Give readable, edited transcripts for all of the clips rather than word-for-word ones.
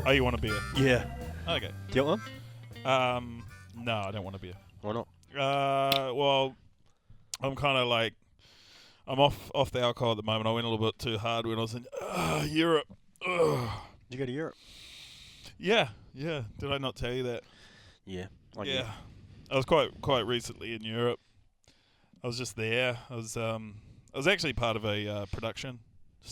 Oh, you want a beer? Yeah. Okay. Do you want No, I don't want a beer. one? Why not? Well, I'm kind of like, I'm off the alcohol at the moment. I went a little bit too hard when I was in Europe. Ugh. Did you go to Europe? Yeah. Did I not tell you that? Yeah. Yeah. I was quite recently in Europe. I was just there. I was actually part of a production.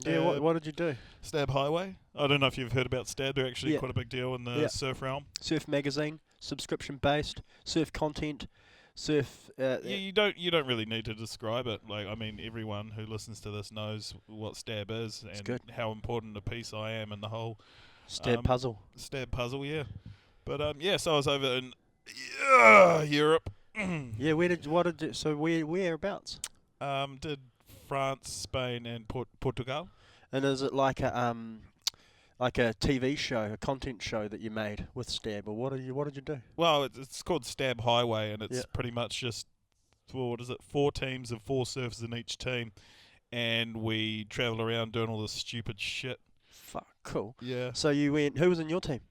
Yeah, what did you do? Stab Highway. I don't know if you've heard about Stab. They're actually Yeah. quite a big deal in the surf realm. Surf magazine, subscription based, surf content, surf. You don't really need to describe it. Like, I mean, everyone who listens to this knows what Stab is and how important a piece I am in the whole Stab puzzle. Stab puzzle, yeah. But so I was over in Europe. Yeah, whereabouts? Did France, Spain, and Portugal. And is it like a TV show, a content show that you made with Stab, or what did you do? Well, it's called Stab Highway, and it's pretty much just 4 teams of 4 surfers in each team, and we travel around doing all this stupid shit. Fuck, cool. Yeah. So you went. Who was in your team?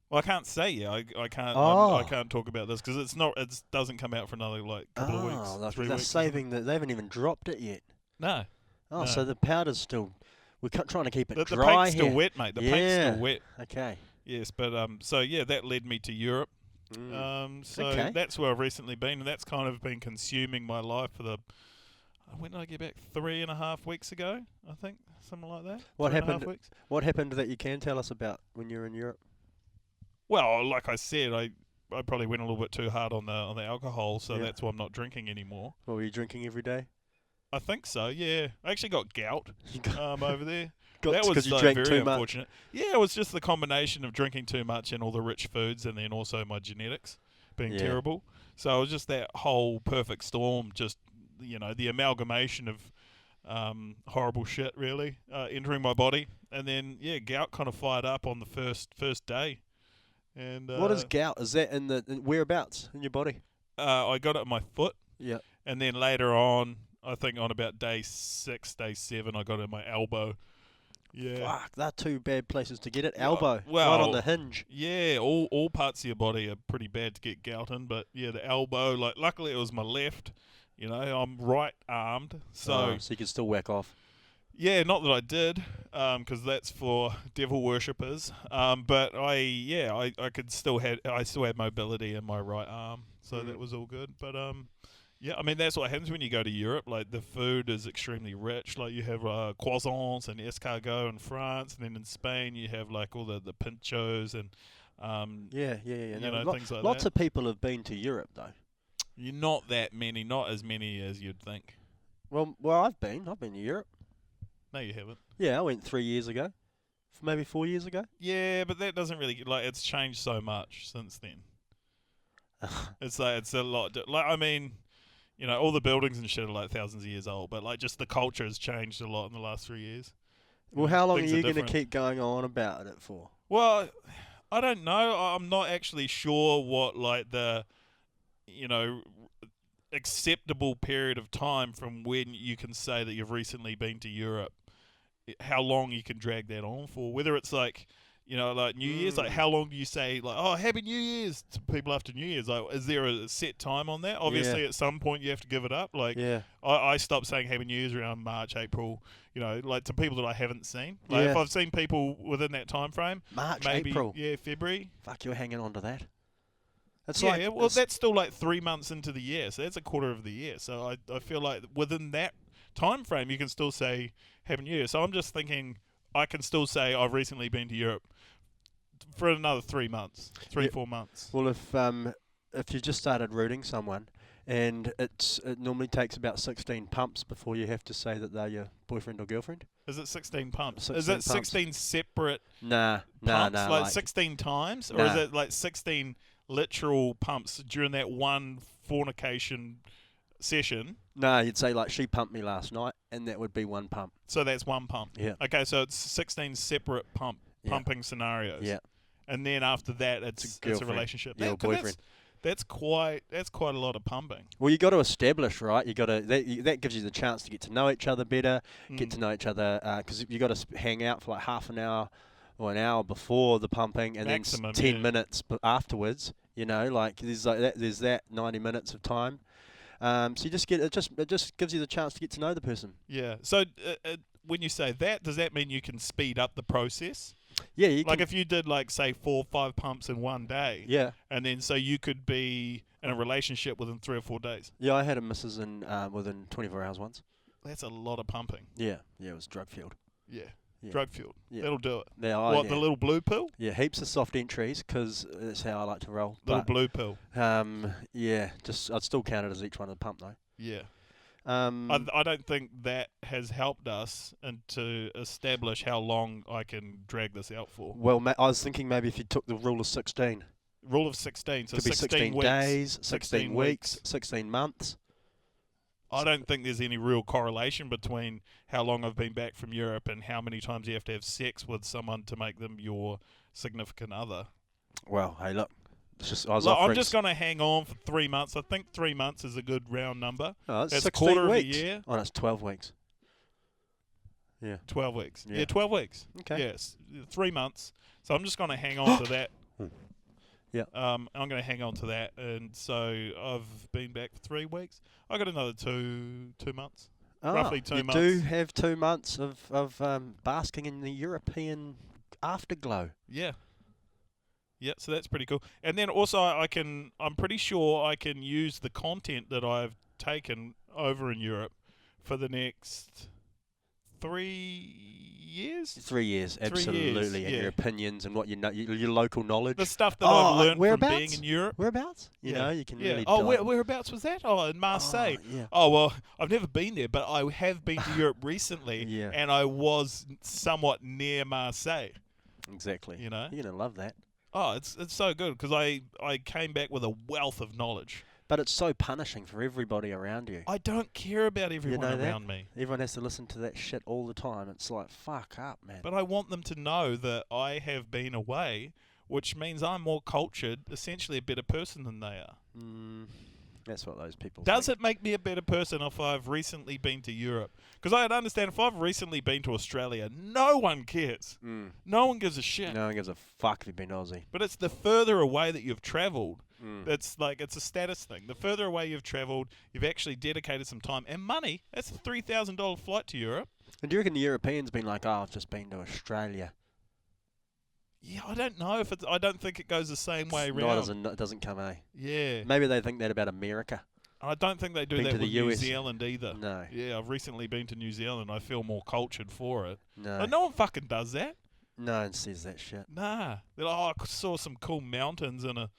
Well, I can't say yet. I can't. Oh. I can't talk about this because it's not. It doesn't come out for another couple of weeks. 3 they're weeks. saving that. They haven't even dropped it yet. No. Oh, No. so the powder's still. We're trying to keep it The dry paint's here. still wet, mate. The paint's still wet. Okay. Yes, but so yeah, that led me to Europe. So that's where I've recently been, and that's kind of been consuming my life for the. When did I get back? 3.5 weeks ago, I think, something like that. What 3.5 happened? weeks. What happened that you can tell us about when you were in Europe? Well, like I said, I probably went a little bit too hard on the alcohol, so that's why I'm not drinking anymore. What were you drinking every day? I think so. Yeah, I actually got gout over there. That was because you drank very too much. unfortunate. Yeah, it was just the combination of drinking too much and all the rich foods, and then also my genetics being terrible. So it was just that whole perfect storm. Just the amalgamation of horrible shit really entering my body, and then gout kind of fired up on the first day. And what is gout? Is that in whereabouts in your body? I got it in my foot. Yeah. And then later on, I think on about day 6, day 7, I got it in my elbow. Yeah. Fuck, they're 2 bad places to get it. Elbow, well, right on the hinge. Yeah, all parts of your body are pretty bad to get gout in, but the elbow, like luckily it was my left. I'm right-armed, so you can still whack off. Yeah, not that I did, because that's for devil worshippers. But I still had mobility in my right arm, so that was all good. But I mean that's what happens when you go to Europe. Like the food is extremely rich. Like you have croissants and escargot in France, and then in Spain you have like all the pinchos and things like Lots that. of people have been to Europe though. You're not that many, not as many as you'd think. Well, I've been to Europe. No, you haven't. Yeah, I went 3 years ago, maybe 4 years ago. Yeah, but that doesn't really it's changed so much since then. It's a lot. I mean, all the buildings and shit are like thousands of years old, but like just the culture has changed a lot in the last 3 years. Well, how long are you going to keep going on about it for? Well, I don't know. I'm not actually sure what like the acceptable period of time from when you can say that you've recently been to Europe, how long you can drag that on for, whether it's like like New Year's, like how long do you say like, oh, Happy New Year's to people after New Year's? Like, is there a set time on that? Obviously at some point you have to give it up. Like I stopped saying Happy New Year's around March, April, like to people that I haven't seen. Like if I've seen people within that time frame, March, maybe, April, February. Fuck, you're hanging on to that. That's that's still like 3 months into the year, so that's a quarter of the year. So I feel like within that time frame you can still say Happy New Year. So I'm just thinking I can still say I've recently been to Europe for another 3 months, 4 months. Well, if you just started rooting someone, and it normally takes about 16 pumps before you have to say that they're your boyfriend or girlfriend. Is it 16 pumps? 16 is it pumps. 16 separate pumps? Like 16 times? Or is it like 16 literal pumps during that one fornication session? No, you'd say like she pumped me last night, and that would be one pump. So that's one pump. Yeah. Okay, so it's 16 separate pumping scenarios. Yeah. And then after that, it's a relationship. Yeah, boyfriend. That's quite a lot of pumping. Well, you got to establish, right? You got to that gives you the chance to get to know each other better, get to know each other, because you got to hang out for like half an hour or an hour before the pumping, and Maximum, then 10 yeah. minutes afterwards. You know, like there's that 90 minutes of time. So you just get it just gives you the chance to get to know the person. Yeah. So when you say that, does that mean you can speed up the process? Yeah, you Like can. if you did like say 4 or 5 pumps in one day, Yeah, and then so you could be in a relationship within 3 or 4 days. yeah. I had a missus in within 24 hours once. That's a lot of pumping. Yeah, it was drug fueled. Yeah. Yeah. Drug fueled. Yeah. That'll do it. There, What, the little blue pill? Yeah, heaps of soft entries because that's how I like to roll. Little But blue pill. yeah, just I'd still count it as each one of the pump though. Yeah. Um, I don't think that has helped us to establish how long I can drag this out for. well, I was thinking maybe if you took the rule of 16, Rule of 16. So could be 16 weeks. days, 16 16 weeks, 16 months. I don't think there's any real correlation between how long I've been back from Europe and how many times you have to have sex with someone to make them your significant other. Well, hey, look, it's just I was Look, I'm offering. just going to hang on for 3 months. I think 3 months is a good round number. Oh, it's That's 16 quarter weeks. of a year. Oh, that's 12 weeks. Yeah. 12 weeks. Yeah. Yeah, 12 weeks. Okay. Yes, 3 months. So I'm just going to hang on to that. Yeah. I'm going to hang on to that, and so I've been back for 3 weeks. I got another 2 months. Roughly 2 you months. do have 2 months of basking in the European afterglow. Yeah. Yeah, so that's pretty cool. And then also I'm pretty sure I can use the content that I've taken over in Europe for the next 3 years. 3 years, 3 years, absolutely, and yeah. your opinions and what you know, your local knowledge. The stuff that I've learned from whereabouts? being in Europe. Whereabouts? You Yeah. know, you can Yeah. really. Oh, dive- whereabouts was that? Oh, in Marseille. yeah. Oh, well, I've never been there, but I have been to Europe recently, Yeah. and I was somewhat near Marseille. Exactly. You know? You're gonna love that. Oh, it's so good because I came back with a wealth of knowledge. But it's so punishing for everybody around you. I don't care about everyone know that? around me. Everyone has to listen to that shit all the time. It's like, fuck up, man. But I want them to know that I have been away, which means I'm more cultured, essentially a better person than they are. That's what those people Does think. it make me a better person if I've recently been to Europe? Because I'd understand if I've recently been to Australia, no one cares. No one gives a shit. No one gives a fuck if you've been Aussie. But it's the further away that you've travelled. It's like it's a status thing. The further away you've travelled, you've actually dedicated some time and money. That's a $3,000 flight to Europe. And do you reckon the Europeans been like, oh, I've just been to Australia? Yeah, I don't know if it's. I don't think it goes the same way No, around. it doesn't come, eh? Yeah, Maybe they think that about America. I don't think they do Been that to the with New US. Zealand either. No. Yeah, I've recently been to New Zealand. I feel more cultured for it. No. But no one fucking does that. No one says that shit. Nah. They're like, oh, I saw some cool mountains and a.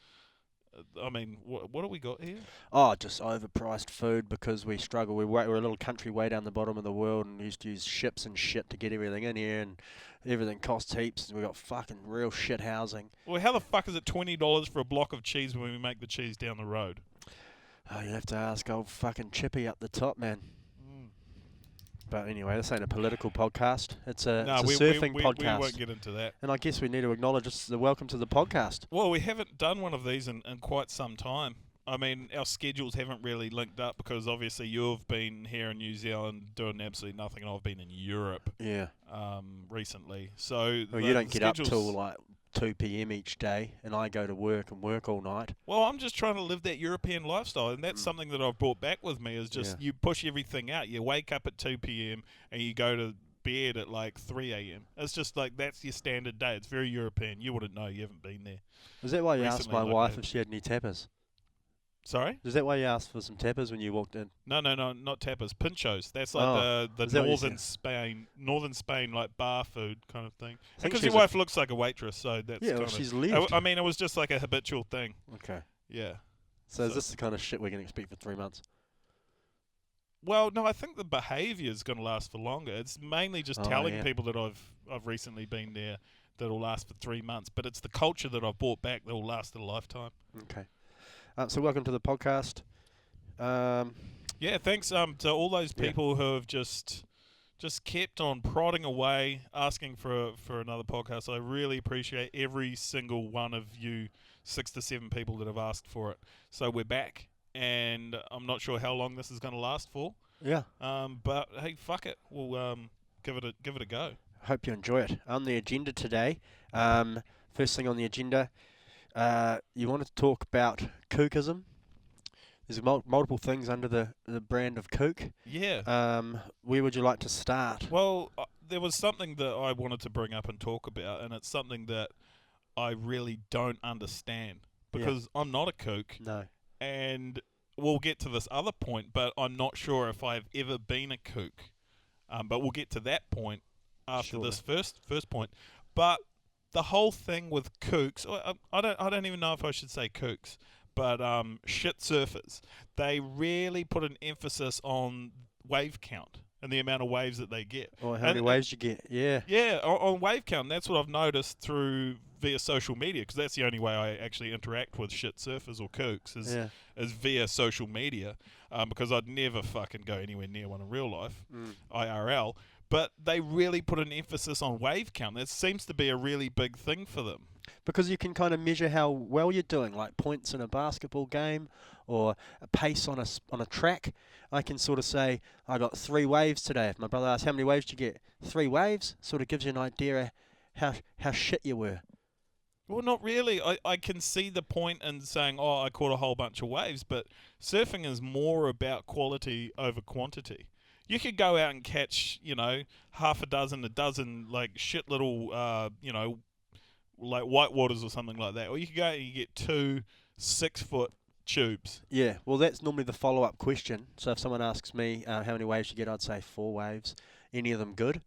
I mean, what do we got here? Oh, just overpriced food because we struggle. We're a little country way down the bottom of the world and used to use ships and shit to get everything in here, and everything costs heaps. And we got fucking real shit housing. Well, how the fuck is it $20 for a block of cheese when we make the cheese down the road? Oh, you have to ask old fucking Chippy up the top, man. But anyway, this ain't a political podcast. It's a surfing podcast. We won't get into that. And I guess we need to acknowledge it's the welcome to the podcast. Well, we haven't done one of these in quite some time. I mean, our schedules haven't really linked up because obviously you've been here in New Zealand doing absolutely nothing, and I've been in Europe Yeah. recently. So Well, you don't get up till like 2 p.m. each day, and I go to work and work all night. Well, I'm just trying to live that European lifestyle, and that's something that I've brought back with me is just you push everything out. You wake up at 2 p.m. and you go to bed at like 3 a.m. It's just like that's your standard day. It's very European. You wouldn't know. You haven't been there. Is that why you asked Recently, my like wife that. if she had any tappers? Sorry? Is that why you asked for some tappers when you walked in? No, not tapas. Pinchos. That's like the is that what you northern Spain, like bar food kind of thing. I think Because she's your wife looks like a waitress, so that's Yeah, well, kind she's of. lived. I mean, it was just like a habitual thing. Okay. Yeah. So is this the kind of shit we can expect for 3 months? Well, no, I think the behaviour is going to last for longer. It's mainly just telling people that I've recently been there that will last for 3 months, but it's the culture that I've brought back that will last a lifetime. Okay. So welcome to the podcast. Yeah, thanks to all those people who have just kept on prodding away, asking for another podcast. I really appreciate every single one of you 6 to 7 people that have asked for it. So we're back, and I'm not sure how long this is going to last for. Yeah. But hey, fuck it, we'll give it a go. Hope you enjoy it. On the agenda today, first thing on the agenda, you want to talk about kookism. There's multiple things under the brand of kook. Yeah. Where would you like to start? Well, there was something that I wanted to bring up and talk about, and it's something that I really don't understand because I'm not a kook, No. and we'll get to this other point, but I'm not sure if I've ever been a kook. But we'll get to that point after Surely. this first point. But the whole thing with kooks, I don't even know if I should say kooks, but shit surfers, they really put an emphasis on wave count and the amount of waves that they get. Or how many waves you get? Yeah. Yeah, on wave count. That's what I've noticed via social media, because that's the only way I actually interact with shit surfers or kooks is via social media, because I'd never fucking go anywhere near one in real life, IRL. But they really put an emphasis on wave count. That seems to be a really big thing for them. Because you can kind of measure how well you're doing, like points in a basketball game or a pace on a track. I can sort of say, I got 3 waves today. If my brother asks, how many waves did you get? 3 waves? Sort of gives you an idea of how shit you were. Well, not really. I can see the point in saying, oh, I caught a whole bunch of waves, but surfing is more about quality over quantity. You could go out and catch, half a dozen, like shit little, like whitewaters or something like that. Or you could go out and you get 2 6-foot tubes. Yeah, well, that's normally the follow-up question. So if someone asks me how many waves you get, I'd say 4 waves. Any of them good?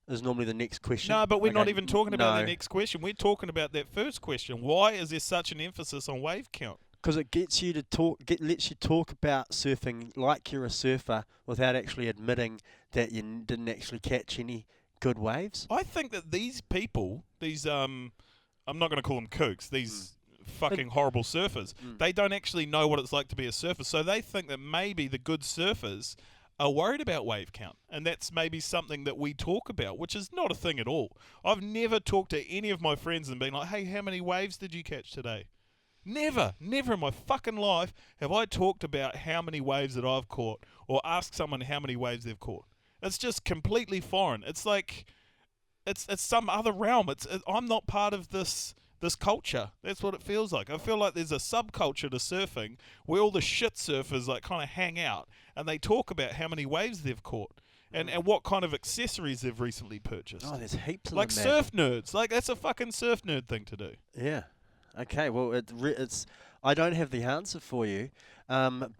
Is normally the next question. No, but we're not even talking about no. the next question. We're talking about that first question. Why is there such an emphasis on wave count? Because it gets you to lets you talk about surfing like you're a surfer without actually admitting that you didn't actually catch any good waves. I think that these people, I'm not going to call them kooks, these fucking horrible surfers, they don't actually know what it's like to be a surfer. So they think that maybe the good surfers are worried about wave count, and that's maybe something that we talk about, which is not a thing at all. I've never talked to any of my friends and been like, hey, how many waves did you catch today? Never in my fucking life have I talked about how many waves that I've caught or asked someone how many waves they've caught. It's just completely foreign. It's like it's some other realm. I'm not part of this culture. That's what it feels like. I feel like there's a subculture to surfing where all the shit surfers like kind of hang out and they talk about how many waves they've caught and what kind of accessories they've recently purchased. Oh, there's heaps of like them, surf nerds. Like that's a fucking surf nerd thing to do. Yeah. Okay. Well, it's. I don't have the answer for you, and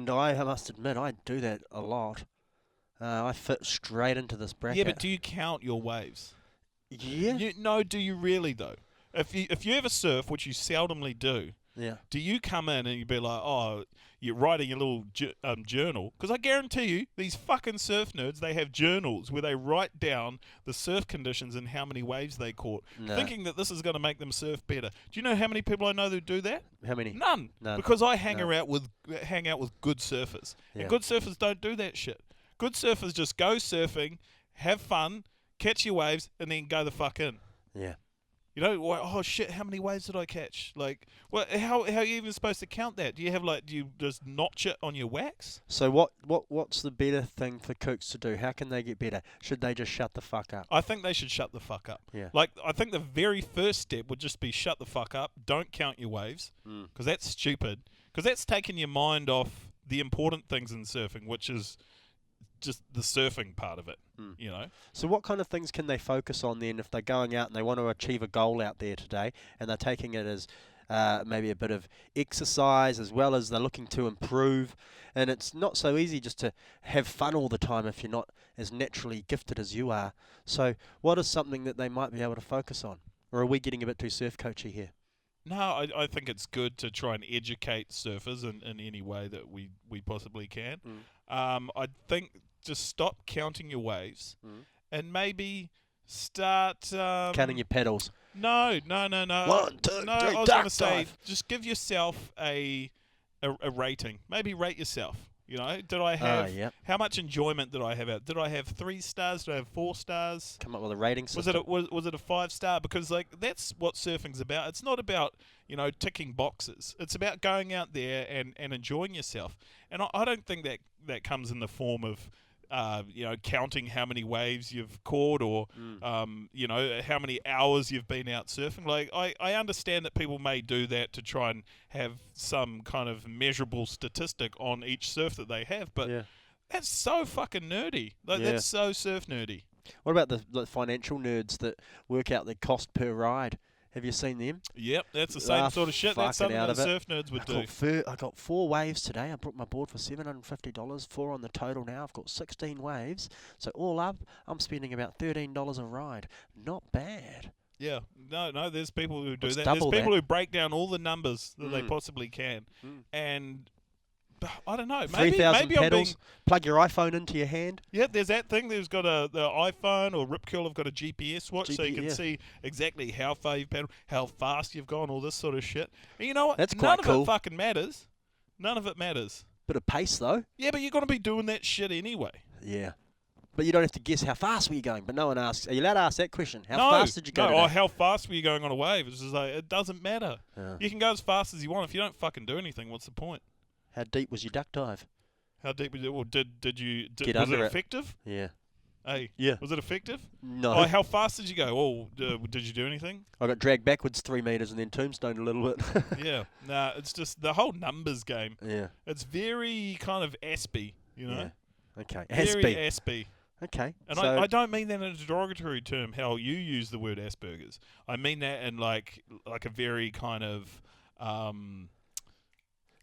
I must admit I do that a lot. I fit straight into this bracket. Yeah, but do you count your waves? Yeah. No, do you really though? If you ever surf, which you seldomly do, Yeah. do you come in and you be like, oh, you're writing your little journal? Because I guarantee you, these fucking surf nerds, they have journals where they write down the surf conditions and how many waves they caught, thinking that this is going to make them surf better. Do you know how many people I know who do that? How many? None. Because I hang out with good surfers, and good surfers don't do that shit. Good surfers just go surfing, have fun, catch your waves, and then go the fuck in. Yeah. You know, oh shit, how many waves did I catch? Like, well, how are you even supposed to count that? Do you just notch it on your wax? So what's the better thing for kooks to do? How can they get better? Should they just shut the fuck up? I think they should shut the fuck up. Yeah. Like, I think the very first step would just be shut the fuck up. Don't count your waves, because that's stupid. Because that's taking your mind off the important things in surfing, which is just the surfing part of it, So what kind of things can they focus on then if they're going out and they want to achieve a goal out there today and they're taking it as maybe a bit of exercise as well as they're looking to improve, and it's not so easy just to have fun all the time if you're not as naturally gifted as you are. So what is something that they might be able to focus on? Or are we getting a bit too surf coachy here? No, I think it's good to try and educate surfers in any way that we possibly can. I think just stop counting your waves and maybe start Counting your pedals. No. 1, 2, 3, I was going to say, just give yourself a rating. Maybe rate yourself. You know, did I have how much enjoyment did I have out? Did I have 3 stars? Did I have 4 stars? Come up with a rating system. Was it a 5-star? Because like that's what surfing's about. It's not about ticking boxes. It's about going out there and enjoying yourself. And I don't think that comes in the form of counting how many waves you've caught or, how many hours you've been out surfing. Like, I understand that people may do that to try and have some kind of measurable statistic on each surf that they have, but that's so fucking nerdy. Like, that's so surf nerdy. What about the financial nerds that work out their cost per ride? Have you seen them? Yep, that's the same sort of shit. That's something that surf nerds would do. I got 4 waves today. I brought my board for $750, 4 on the total now. I've got 16 waves. So all up, I'm spending about $13 a ride. Not bad. Yeah, no, there's people who do that. There's people who break down all the numbers that they possibly can. And I don't know. Maybe 3,000 maybe pedals. Plug your iPhone into your hand. Yeah, there's that thing. There's got the iPhone or Rip Curl have got a GPS watch, so you can see exactly how far you've pedaled, how fast you've gone, all this sort of shit. And you know what? That's quite cool. None of it fucking matters. None of it matters. Bit of pace though. Yeah, but you're going to be doing that shit anyway. Yeah. But you don't have to guess how fast were you going. But no one asks. Are you allowed to ask that question? How fast did you go? No, or how fast were you going on a wave? It's just like, it doesn't matter. Yeah. You can go as fast as you want. If you don't fucking do anything, what's the point? How deep was your duck dive? How deep was it? Well, did you get was under it effective? Yeah. Hey. Yeah. Was it effective? No. Oh, how fast did you go? Oh, did you do anything? I got dragged backwards 3 meters and then tombstoned a little bit. Yeah. Nah, it's just the whole numbers game. Yeah. It's very kind of aspy, you know. Yeah. Okay. Very aspy. Okay. And so I don't mean that in a derogatory term, how you use the word Asperger's. I mean that in like a very kind of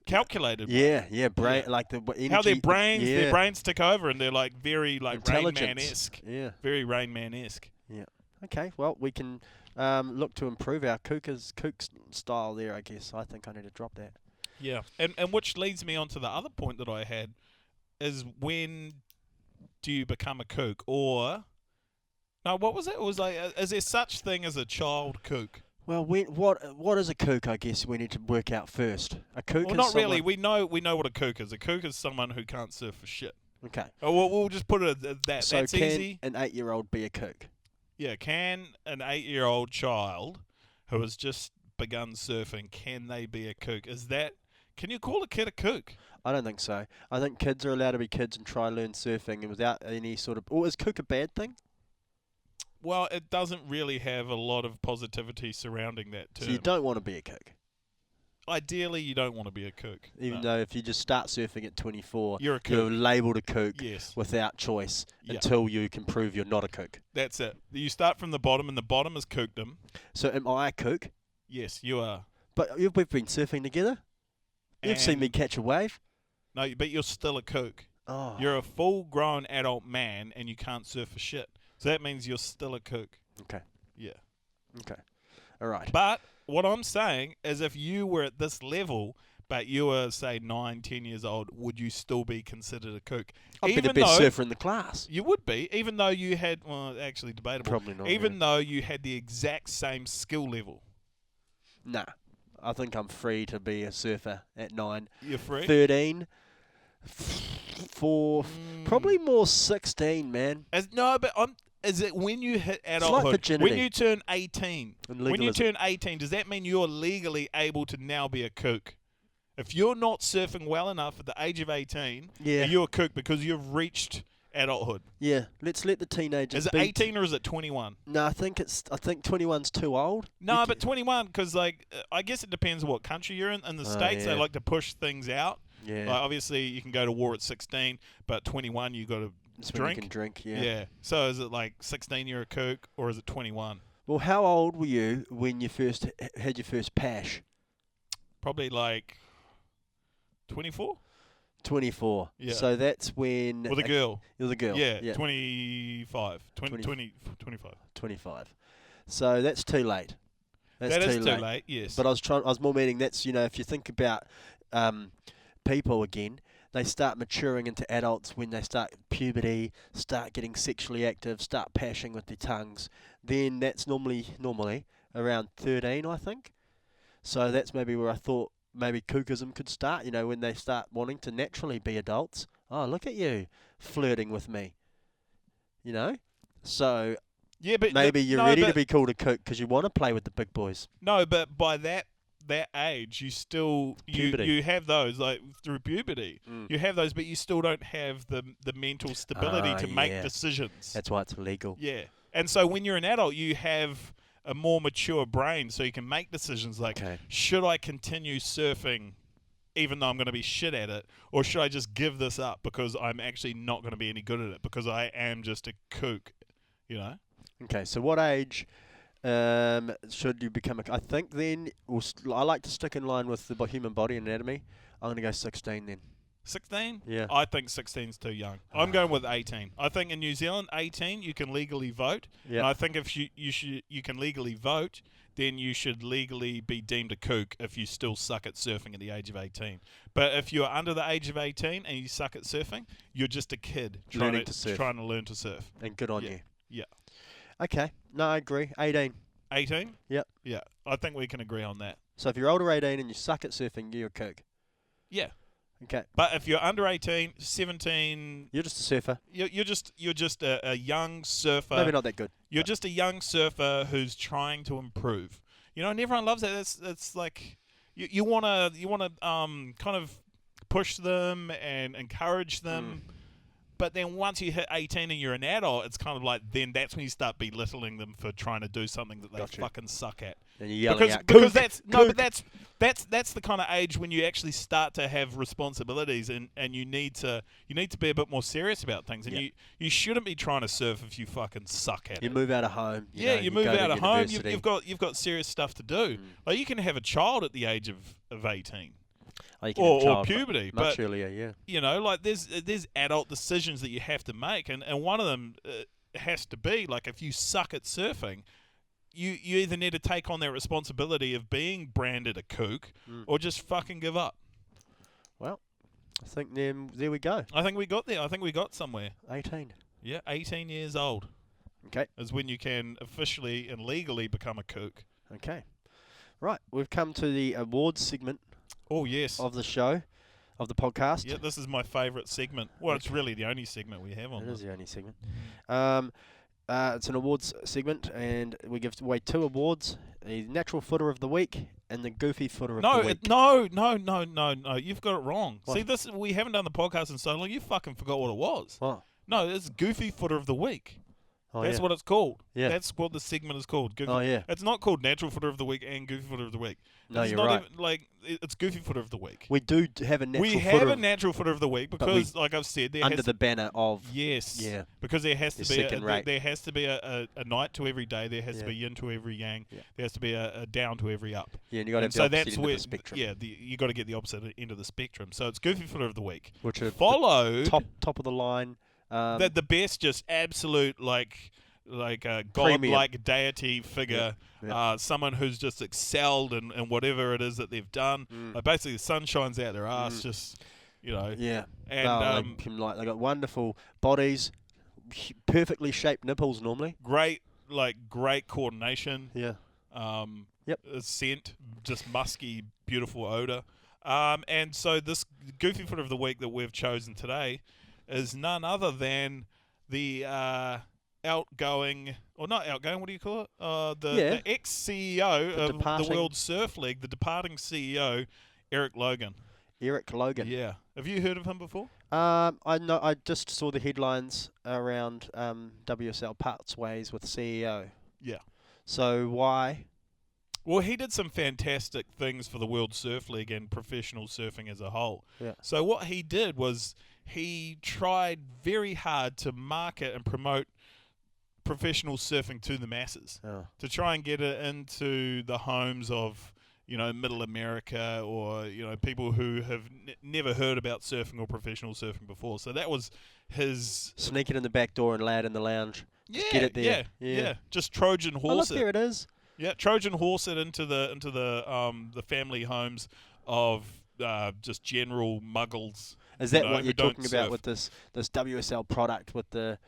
calculated way. Yeah, brain like the energy, how their brains tick over and they're like very like Rain Man-esque. Yeah. Very Rain Man-esque. Yeah. Okay. Well, we can look to improve our Kooks style there, I guess. I think I need to drop that. Yeah. And which leads me on to the other point that I had is when do you become a kook? Or no, what was it? It was like, is there such thing as a child kook? Well, what is a kook? I guess we need to work out first. A kook. Well, not really. We know what a kook is. A kook is someone who can't surf for shit. Okay. Oh, we'll just put it at that. So that's can easy. An 8-year-old be a kook? Yeah. Can an 8-year-old child who has just begun surfing, can they be a kook? Can you call a kid a kook? I don't think so. I think kids are allowed to be kids and try learn surfing and without any sort of... Or is kook a bad thing? Well, it doesn't really have a lot of positivity surrounding that term. So you don't want to be a kook? Ideally, you don't want to be a kook. Even though if you just start surfing at 24, you're a kook. You're labelled a kook yes. without choice until you can prove you're not a kook. That's it. You start from the bottom, and the bottom is kookdom. So am I a kook? Yes, you are. But we've been surfing together. You've seen me catch a wave. No, but you're still a kook. Oh. You're a full-grown adult man, and you can't surf for shit. So that means you're still a kook. Okay. Yeah. Okay. All right. But what I'm saying is if you were at this level, but you were, say, 9, 10 years old, would you still be considered a kook? I'd be the best surfer in the class. You would be, even though you had, well, actually debatable. Probably not. Even though you had the exact same skill level. Nah. I think I'm free to be a surfer at 9. You're free? 13. 4. Probably more 16, man. Is it when you hit adulthood? Like virginity. When you turn 18. When you turn 18, does that mean you're legally able to now be a kook? If you're not surfing well enough at the age of 18, you're a kook because you've reached adulthood. Yeah, let's let the teenagers. Is it 18 or is it 21? No, I think 21's too old. No, but 21 because I guess it depends what country you're in. In the States, they like to push things out. Yeah. Like obviously, you can go to war at 16, but 21 you got to drink. You can drink. Yeah. Yeah. So is it like 16 you're a kook or is it 21? Well, how old were you when you first had your first pash? Probably like 24. 24. Yeah. So that's when... With a girl. With a girl. Yeah. 25. 25. 25. So that's too late. That is too late, yes. But I was more meaning that's, if you think about people again, they start maturing into adults when they start puberty, start getting sexually active, start pashing with their tongues. Then that's normally around 13, I think. So that's maybe where I thought maybe kookism could start, when they start wanting to naturally be adults. Oh, look at you, flirting with me. So yeah, but maybe you're ready to be called a kook because you want to play with the big boys. No, but by that that age, you still Puberty. you have those like through puberty. Mm. You have those, but you still don't have the mental stability to make Yeah. decisions. That's why it's illegal. Yeah, and so when you're an adult, you have a more mature brain, so you can make decisions like, Okay. should I continue surfing even though I'm going to be shit at it, or should I just give this up because I'm actually not going to be any good at it because I am just a kook, you know? Okay, so what age should you become I think then, I like to stick in line with the human body anatomy. I'm going to go 16 then. 16? Yeah. I think 16's too young. I'm going with 18. I think in New Zealand, 18 you can legally vote. Yeah. And I think if you can legally vote, then you should legally be deemed a kook if you still suck at surfing at the age of 18. But if you're under the age of 18 and you suck at surfing, you're just a kid trying to learn to surf. And good on you. Yeah. Okay. No, I agree. 18. 18? Yep. Yeah. I think we can agree on that. So if you're older 18 and you suck at surfing, you're a kook. Yeah. Okay. But if you're under 18, 17, You're just a surfer. you're just a young surfer. Maybe not that good. You're just a young surfer who's trying to improve. You know, and everyone loves that. It's like you wanna kind of push them and encourage them. But then once you hit 18 and you're an adult, it's kind of like then that's when you start belittling them for trying to do something that they fucking suck at. And you're yelling out, Because kook, that's the kind of age when you actually start to have responsibilities and you need to be a bit more serious about things. And you shouldn't be trying to surf if you fucking suck at it. You move out of home. You move out of home. University. You've got serious stuff to do. Like you can have a child at the age of 18. You can have a child puberty, much but earlier, yeah. you know, like there's adult decisions that you have to make, and one of them has to be like if you suck at surfing, you either need to take on that responsibility of being branded a kook, or just fucking give up. Well, I think there we go. I think we got there. I think we got somewhere. 18. Yeah, 18 years old. Okay. Is when you can officially and legally become a kook. Okay. Right, we've come to the awards segment. Oh, yes. Of the show, of the podcast. Yeah, this is my favourite segment. Well, it's really the only segment we have on this. It is the only segment. It's an awards segment, and we give away 2 awards, the Natural Footer of the Week and the Goofy Footer of the Week. No. You've got it wrong. What? See, we haven't done the podcast in so long. You fucking forgot what it was. What? No, it's Goofy Footer of the Week. Oh, That's yeah. what it's called. Yeah. That's what the segment is called. Goofy. Oh, yeah. It's not called Natural Footer of the Week and Goofy Footer of the Week. No, it's you're not right. Even, like, it's Goofy Footer of the Week. We do have a natural We footer have a Natural Footer of the Week because, like I've said, there under has the banner of... Yes. Yeah. Because there has to be second rate. there has to be a night to every day. There has to be yin to every yang. Yeah. There has to be a down to every up. Yeah, and you got to have so the opposite that's end where of the spectrum. you got to get the opposite end of the spectrum. So it's Goofy Footer of the Week, Which are followed top of the line. the best, just absolute like a Premium. godlike deity figure, Yeah. someone who's just excelled in whatever it is that they've done. Basically, the sun shines out their ass, just you know. Yeah. And they got wonderful bodies, perfectly shaped nipples normally. great coordination. Yeah. Yep. Scent, just musky, beautiful odor. And so this Goofy Footer of the Week that we've chosen today is none other than the outgoing, or not outgoing, what do you call it? The ex-CEO of the World Surf League, the departing CEO, Eric Logan. Eric Logan. Yeah. Have you heard of him before? I know. I just saw the headlines around WSL parts ways with CEO. Yeah. So why? Well, he did some fantastic things for the World Surf League and professional surfing as a whole. Yeah. So what he did was he tried very hard to market and promote professional surfing to the masses, to try and get it into the homes of, middle America, or, people who have never heard about surfing or professional surfing before. So that was his... Sneak it in the back door and lay it in the lounge. Yeah, get it there. Yeah. Just Trojan horse it. There it is. Yeah, Trojan horse it into the family homes of just general muggles. Is that what you're talking about with this WSL product with the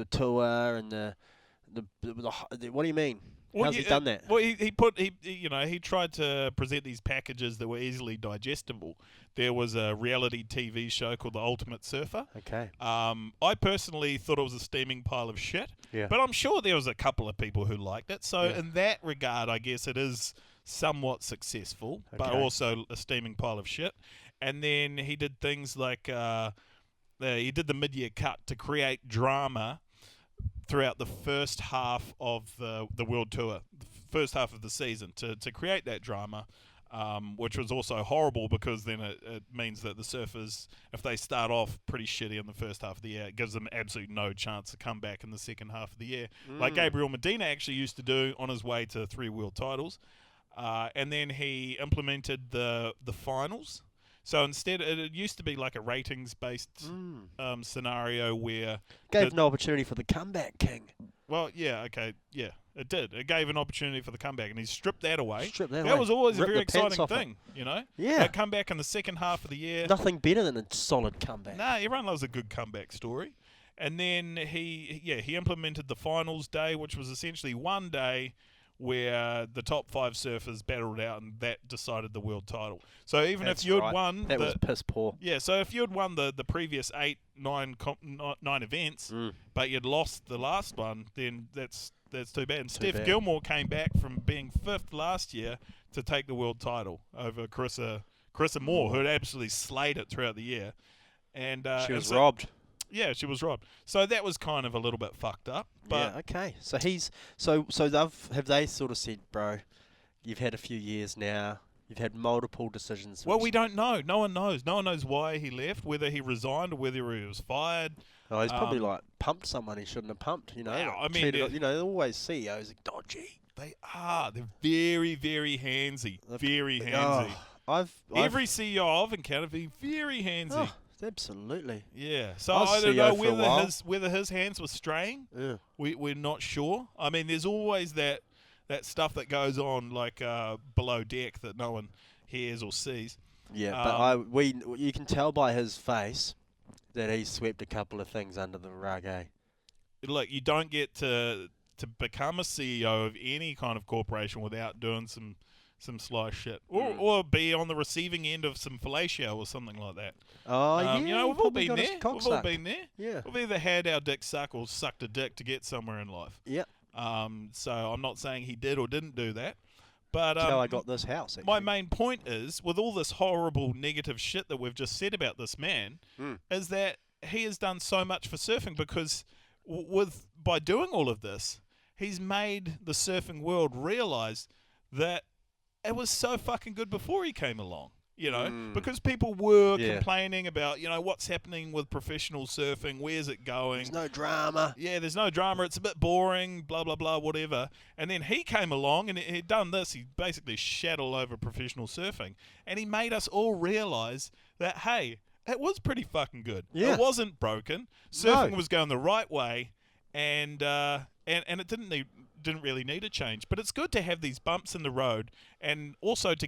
tour and the what do you mean? How's he done that? Well, he tried to present these packages that were easily digestible. There was a reality TV show called The Ultimate Surfer. Okay. I personally thought it was a steaming pile of shit. Yeah. But I'm sure there was a couple of people who liked it. So in that regard, I guess it is somewhat successful, but Okay. also a steaming pile of shit. And then he did things like he did the mid-year cut to create drama throughout the first half of the World Tour, the first half of the season, to create that drama, which was also horrible because then it means that the surfers, if they start off pretty shitty in the first half of the year, it gives them absolute no chance to come back in the second half of the year, like Gabriel Medina actually used to do on his way to 3 world titles. And then he implemented the finals. So instead, it used to be like a ratings-based scenario where Gave an opportunity for the comeback king. well, yeah, okay, yeah, it did. It gave an opportunity for the comeback, and he stripped that away. Stripped that That away. was always Ripped a very the pants exciting off it. thing, you know? Yeah. That comeback in the second half of the year. Nothing better than a solid comeback. Nah, everyone loves a good comeback story. And then he implemented the finals day, which was essentially one day where the top 5 surfers battled out, and that decided the world title. So even That's if you had right. won, That was piss poor. yeah, so if you had won the previous 9 events, but you'd lost the last one, then that's too bad. And Steph bad. Gilmore came back from being 5th last year to take the world title over Carissa Moore, who had absolutely slayed it throughout the year. And She and was so- robbed. Yeah, she was robbed. So that was kind of a little bit fucked up. But Yeah, okay. So he's so have they sort of said, bro, you've had a few years now. You've had multiple decisions. well, we don't know. No one knows. No one knows why he left, whether he resigned or whether he was fired. Oh, he's probably um, like pumped someone he shouldn't have pumped. You know, Yeah, I mean, cheated, you know, always CEOs are dodgy. They are. They're very, very handsy. Very handsy. Oh, I've Every CEO I've encountered been very handsy. oh, absolutely. Yeah. So I was I don't CEO know for a while. whether his hands were straying. Yeah. We're not sure. I mean, there's always that stuff that goes on like below deck that no one hears or sees. Yeah, but you can tell by his face that he swept a couple of things under the rug, eh? Look, you don't get to become a CEO of any kind of corporation without doing some sly shit, or be on the receiving end of some fellatio or something like that. Oh, yeah. You know, we've all probably been got his there. cock We've all sucked. been there. Yeah. We've either had our dick sucked or sucked a dick to get somewhere in life. Yep. So I'm not saying he did or didn't do that, but That's how I got this house, actually. my main point is, with all this horrible negative shit that we've just said about this man, is that he has done so much for surfing because by doing all of this, he's made the surfing world realize that it was so fucking good before he came along. You know, because people were complaining about, you know, what's happening with professional surfing, where's it going? There's no drama. Yeah, there's no drama, it's a bit boring, blah, blah, blah, whatever. And then he came along and he'd done this. He basically shat all over professional surfing. And he made us all realise that, hey, it was pretty fucking good. Yeah. It wasn't broken. Surfing was going the right way, and it didn't really need a change. But it's good to have these bumps in the road, and also to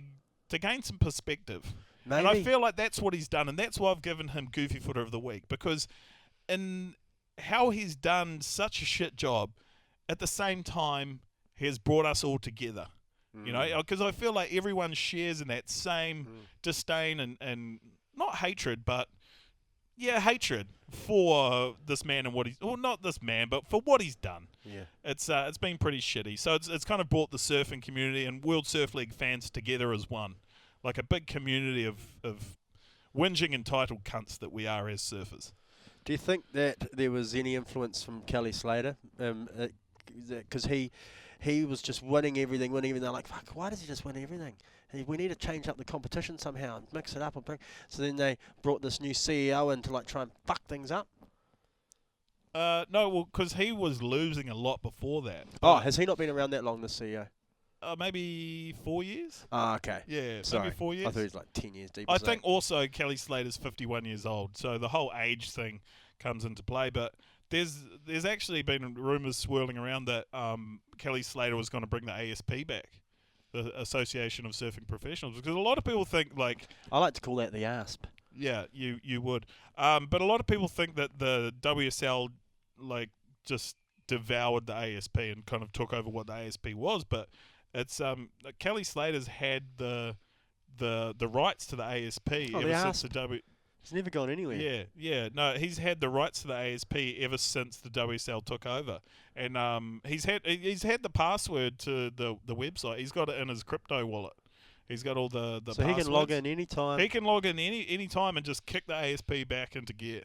gain some perspective. Maybe. And I feel like that's what he's done, and that's why I've given him Goofy Footer of the Week, because in how he's done such a shit job, at the same time, he has brought us all together. You know, because I feel like everyone shares in that same disdain and not hatred, but hatred for this man and what he's, or not this man, but for what he's done. Yeah. It's been pretty shitty. So it's kind of brought the surfing community and World Surf League fans together as one, like a big community of whinging entitled cunts that we are as surfers. Do you think that there was any influence from Kelly Slater? Because he was just winning everything. They're like, fuck, why does he just win everything? We need to change up the competition somehow and mix it up. So then they brought this new CEO in to like try and fuck things up. No, well, because he was losing a lot before that. Oh, has he not been around that long, the CEO? Maybe 4 years. Ah, okay. Yeah, Sorry. maybe 4 years. I thought he was like 10 years deep. I think also Kelly Slater's 51 years old, so the whole age thing comes into play. But there's actually been rumours swirling around that Kelly Slater was going to bring the ASP back, the Association of Surfing Professionals, because a lot of people think like, I like to call that the ASP. yeah, you would, but a lot of people think that the WSL like just devoured the ASP and kind of took over what the ASP was, but it's Kelly Slater's had the rights to the ASP ever since the It's never gone anywhere. Yeah. No, he's had the rights to the ASP ever since the WSL took over, and he's had the password to the website. He's got it in his crypto wallet. He's got all the So passwords. he can log in anytime. He can log in any time and just kick the ASP back into gear.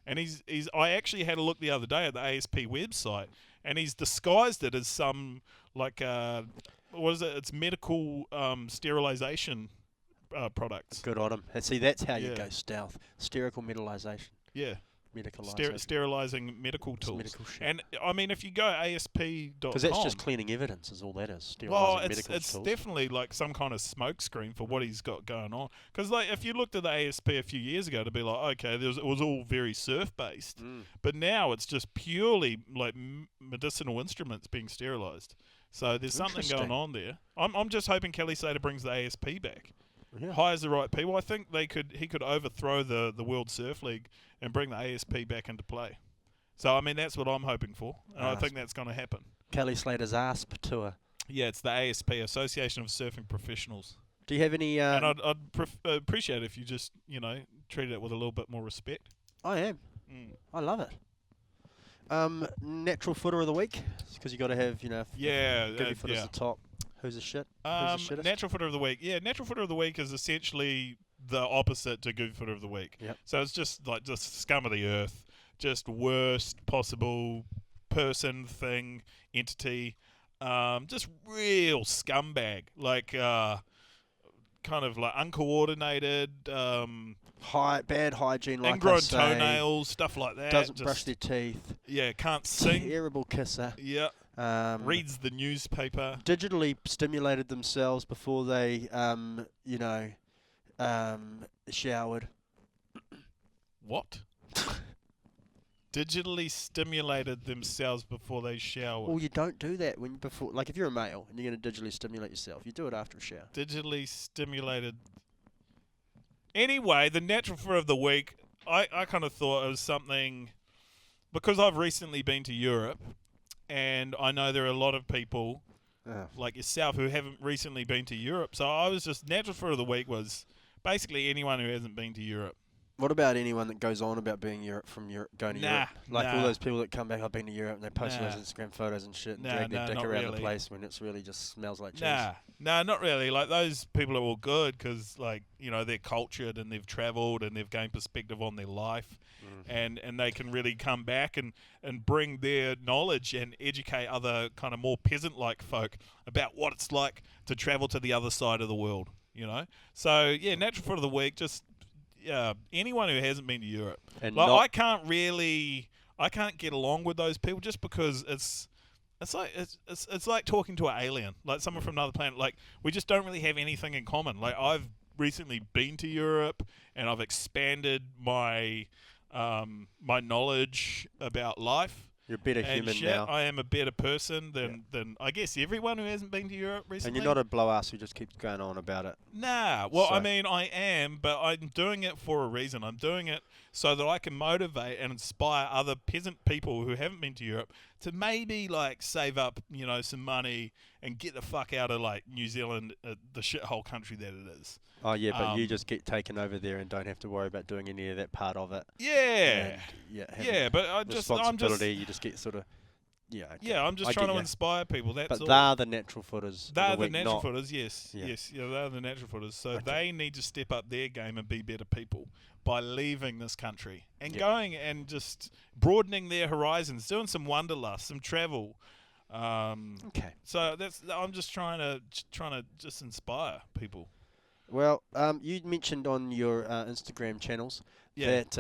And he's I actually had a look the other day at the ASP website, and he's disguised it as some like what is it? It's medical sterilization products. Good on him. And see, that's how you go stealth. Sterical metallization. Yeah. Medicalization. Sterilizing medical tools. Medical shit. And I mean, if you go asp.com, because that's just cleaning evidence, is all that is. Well, Sterilizing it's tools. definitely like some kind of smoke screen for what he's got going on. Because like, if you looked at the ASP a few years ago, to be like, okay, it was all very surf based, but now it's just purely like medicinal instruments being sterilized. So there's something going on there. I'm just hoping Kelly Slater brings the ASP back. Yeah. Hires the right people. I think he could overthrow the World Surf League and bring the ASP back into play. So I mean, that's what I'm hoping for, and I think that's going to happen. Kelly Slater's ASP tour. Yeah, it's the ASP, Association of Surfing Professionals. Do you have any? And I'd appreciate it if you just treat it with a little bit more respect. I am. I love it. Natural footer of the week, because you got to have Goofy footer's the top. Who's the shit? Who's the shittest? Natural footer of the week. Yeah, natural footer of the week is essentially the opposite to goofy footer of the week. Yep. So it's just like scum of the earth, just worst possible person, thing, entity, just real scumbag, like kind of like uncoordinated, bad hygiene, like ingrown I say, toenails, stuff like that. doesn't brush their teeth. Yeah, can't sing. Terrible kisser. Yeah. Reads the newspaper. Digitally stimulated themselves before they, showered. What? Digitally stimulated themselves before they showered. Well, you don't do that before. Like if you're a male and you're going to digitally stimulate yourself, you do it after a shower. Digitally stimulated. Anyway, the natural footer of the week, I kind of thought it was something, because I've recently been to Europe. And I know there are a lot of people like yourself who haven't recently been to Europe. So I was just, natural footer of the week was basically anyone who hasn't been to Europe. What about anyone that goes on about being going to Europe? Like all those people that come back, I've been to Europe, and they post those Instagram photos and shit and drag their dick around the place when it's really just smells like cheese. Nah, not really. Like those people are all good because they're cultured and they've travelled and they've gained perspective on their life. And they can really come back and bring their knowledge and educate other kind of more peasant-like folk about what it's like to travel to the other side of the world, So, yeah, natural footer of the week, just anyone who hasn't been to Europe. And like, I can't get along with those people just because it's like talking to an alien, like someone from another planet. Like, we just don't really have anything in common. Like, I've recently been to Europe and I've expanded my my knowledge about life. You're a better human now. I am a better person than I guess everyone who hasn't been to Europe recently. And you're not a blow ass who just keeps going on about it. Nah. Well, I mean, I am, but I'm doing it for a reason. I'm doing it so that I can motivate and inspire other peasant people who haven't been to Europe to maybe like save up, some money and get the fuck out of like New Zealand, the shithole country that it is. Oh yeah, but you just get taken over there and don't have to worry about doing any of that part of it. Yeah. And, but I'm just you just get sort of. Yeah. Okay. Yeah, I'm just trying to inspire people. That's all. They're the natural footers. They're the natural footers. Yes. Yeah, they're the natural footers. So they need to step up their game and be better people by leaving this country and going and just broadening their horizons, doing some wanderlust, some travel. Okay. So I'm just trying to just inspire people. Well, you mentioned on your Instagram channels that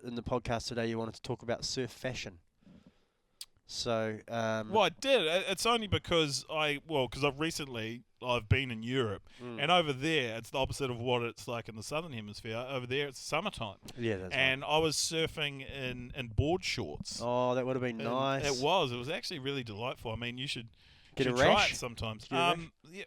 in the podcast today you wanted to talk about surf fashion. So, well, I did. It's only because I've been in Europe, and over there it's the opposite of what it's like in the southern hemisphere. Over there it's summertime. Yeah, that's and I was surfing in board shorts. Oh, that would have been nice. It was actually really delightful. I mean, you should a try rash? it sometimes. Yeah,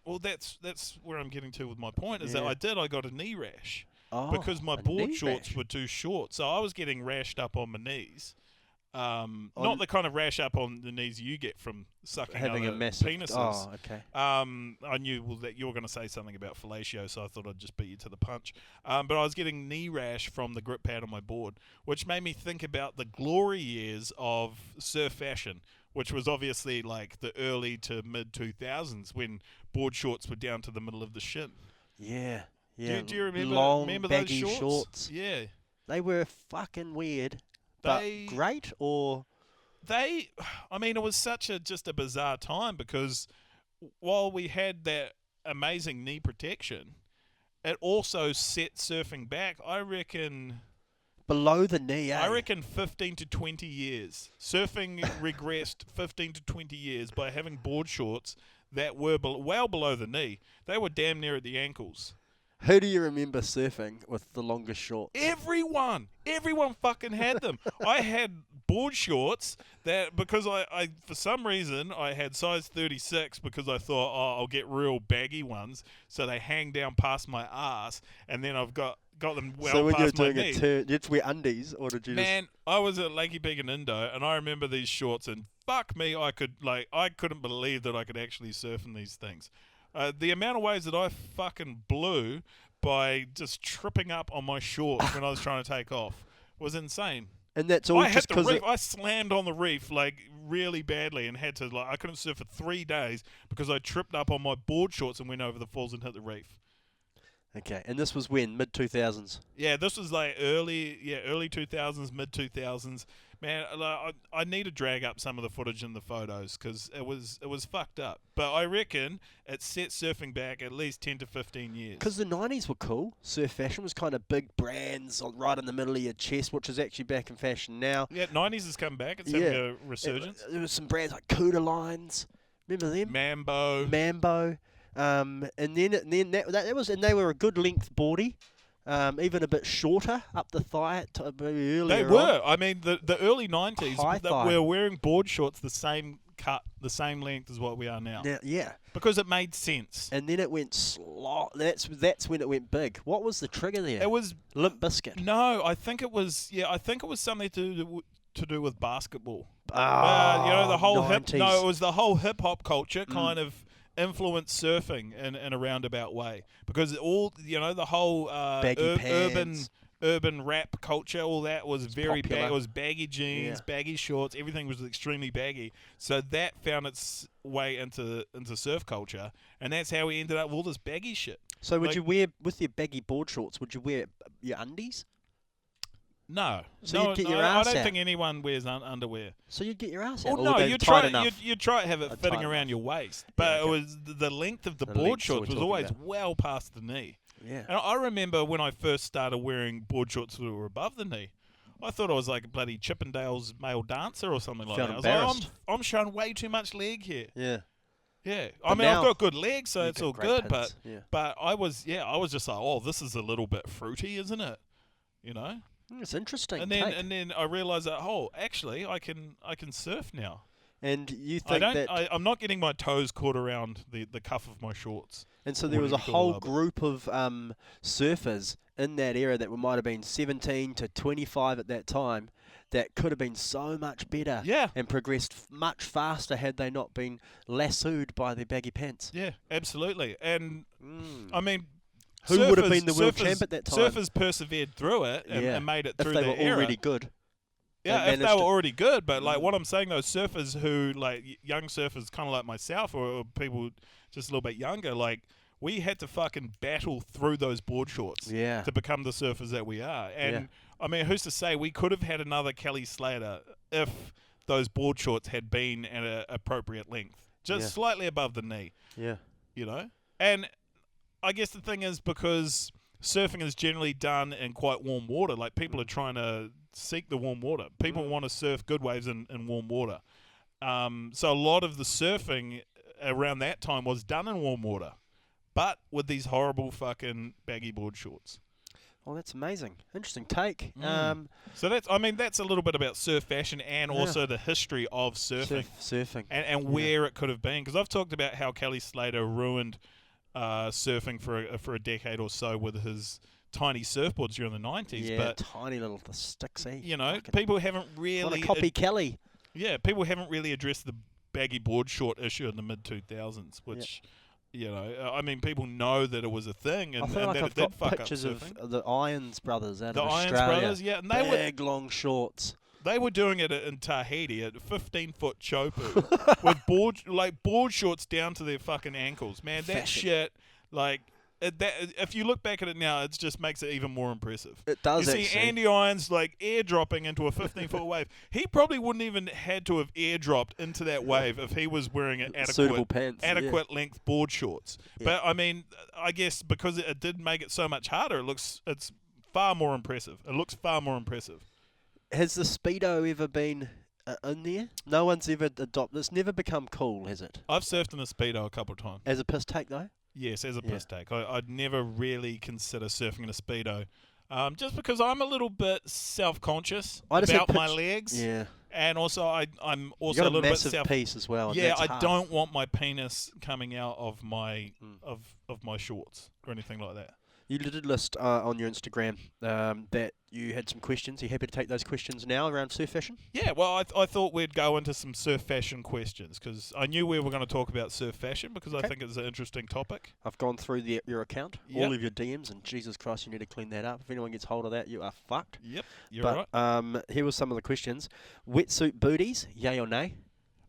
well, that's where I'm getting to with my point is that I got a knee rash. Oh, because my board shorts were too short. So I was getting rashed up on my knees. Not the kind of rash up on the knees you get from sucking having a other massive penises. Oh, okay. I knew that you were going to say something about fellatio, so I thought I'd just beat you to the punch. But I was getting knee rash from the grip pad on my board, which made me think about the glory years of surf fashion, which was obviously like the early to mid 2000s when board shorts were down to the middle of the shin. Yeah, yeah. Do you remember, long, those baggy shorts? Yeah. They were fucking weird, They, but great, or... I mean, it was just a bizarre time because while we had that amazing knee protection, it also set surfing back. I reckon Below the knee, eh? I reckon 15 to 20 years. Surfing regressed 15 to 20 years by having board shorts that were well below the knee. They were damn near at the ankles. Who do you remember surfing with the longest shorts? Everyone fucking had them. I had board shorts that because I for some reason I had size 36 because I thought, oh, I'll get real baggy ones so they hang down past my ass, and then I've got them well so when past you were my doing knee. a turn, did you wear undies, or did you Man, I was at Lakey Big and Indo, and I remember these shorts, and fuck me, I couldn't believe that I could actually surf in these things. The amount of ways that I fucking blew by just tripping up on my shorts when I was trying to take off was insane. And that's all I hit just the because reef. I slammed on the reef like really badly and had to I couldn't surf for 3 days because I tripped up on my board shorts and went over the falls and hit the reef. Okay, and this was when? Mid-2000s? Yeah, this was like early 2000s, mid 2000s. Man, I need to drag up some of the footage and the photos because it was fucked up. But I reckon it set surfing back at least 10 to 15 years. Because the 90s were cool. Surf fashion was kind of big brands right in the middle of your chest, which is actually back in fashion now. Yeah, 90s has come back. It's having a resurgence. There was some brands like Cuda Lines. Remember them? Mambo. And then that was, and they were a good length boardy. Even a bit shorter up the thigh, maybe earlier. They were. I mean, the early 90s, High thigh. we were wearing board shorts the same cut, the same length as what we are now. Yeah. Because it made sense. And then it went that's when it went big. What was the trigger there? It was Limp Bizkit. No, I think it was something to do with basketball. Oh, the whole 90s. it was the whole hip hop culture kind of influenced surfing in a roundabout way because all the whole urban rap culture, all that was very popular. It was baggy jeans, baggy shorts, everything was extremely baggy. So that found its way into surf culture, and that's how we ended up with all this baggy shit. So would you wear, with your baggy board shorts, would you wear your undies? No, so you'd get your ass I don't out. think anyone wears underwear. So you'd get your ass out. Well, no, you'd try to have it Tight fitting enough. around your waist, but it was the length of the board length's what shorts we're was talking always about. well past the knee. Yeah. And I remember when I first started wearing board shorts that were above the knee, I thought I was like a bloody Chippendales male dancer or something like Felt that. I was embarrassed. like, I'm showing way too much leg here. Yeah. Yeah, But I mean, I've now got good legs, so you've it's got all great good. pins, yeah. But I was just like, oh, this is a little bit fruity, isn't it? You know. It's interesting. And then I realised that actually I can surf now. And you think I'm not getting my toes caught around the cuff of my shorts. And so there was a whole group of surfers in that era that might have been 17 to 25 at that time that could have been so much better and progressed much faster had they not been lassoed by their baggy pants. Yeah, absolutely. And I mean, who would have been the world champ at that time? Surfers persevered through it and made it through if they their were era. already good. Yeah, if they were already good. But like what I'm saying, those surfers who, like young surfers kind of like myself or people just a little bit younger, like we had to fucking battle through those board shorts to become the surfers that we are. And I mean, who's to say we could have had another Kelly Slater if those board shorts had been at an appropriate length, just slightly above the knee. Yeah. You know? And I guess the thing is because surfing is generally done in quite warm water, like people are trying to seek the warm water. People want to surf good waves in warm water. So a lot of the surfing around that time was done in warm water, but with these horrible fucking baggy board shorts. Oh, that's amazing. Interesting take. So that's a little bit about surf fashion and also the history of surfing. Surfing. And where it could have been. Because I've talked about how Kelly Slater ruined surfing for a decade or so with his tiny surfboards during the 90s, Yeah, but tiny little sticks, eh? you know, Fucking- people haven't Wanna really copy Kelly. people haven't really addressed the baggy board short issue in the mid 2000s, which you know, I mean, people know that it was a thing, and, I feel and like that I've it did got fuck up pictures surfing. of the Irons brothers out The of Irons Australia. brothers, yeah, and they were Big, long shorts. They were doing it in Tahiti at 15-foot chopu with board shorts down to their fucking ankles. Man, that Fashion. shit, like, if you look back at it now, it just makes it even more impressive. It does, You see actually. Andy Irons, like, airdropping into a 15-foot wave. He probably wouldn't even had to have airdropped into that wave if he was wearing an Suitable pants. adequate length board shorts. Yeah. But, I mean, I guess because it did make it so much harder, it's far more impressive. It looks far more impressive. Has the Speedo ever been in there? No one's ever adopted. It's never become cool, has it? I've surfed in a Speedo a couple of times. As a piss take, though? Yes, as a Yeah. piss take. I'd never really consider surfing in a Speedo. Just because I'm a little bit self-conscious I just had about my legs. Yeah. And also, I'm You also got a little bit massive piece as well. And Yeah, that's I hard. don't want my penis coming out of my Mm. of my shorts or anything like that. You did list on your Instagram that you had some questions. Are you happy to take those questions now around surf fashion? Yeah, well, I thought we'd go into some surf fashion questions because I knew we were going to talk about surf fashion because I Okay. think it's an interesting topic. I've gone through your account, Yep. all of your DMs, and Jesus Christ, you need to clean that up. If anyone gets hold of that, you are fucked. Yep, you're But right. here were some of the questions. Wetsuit booties, yay or nay?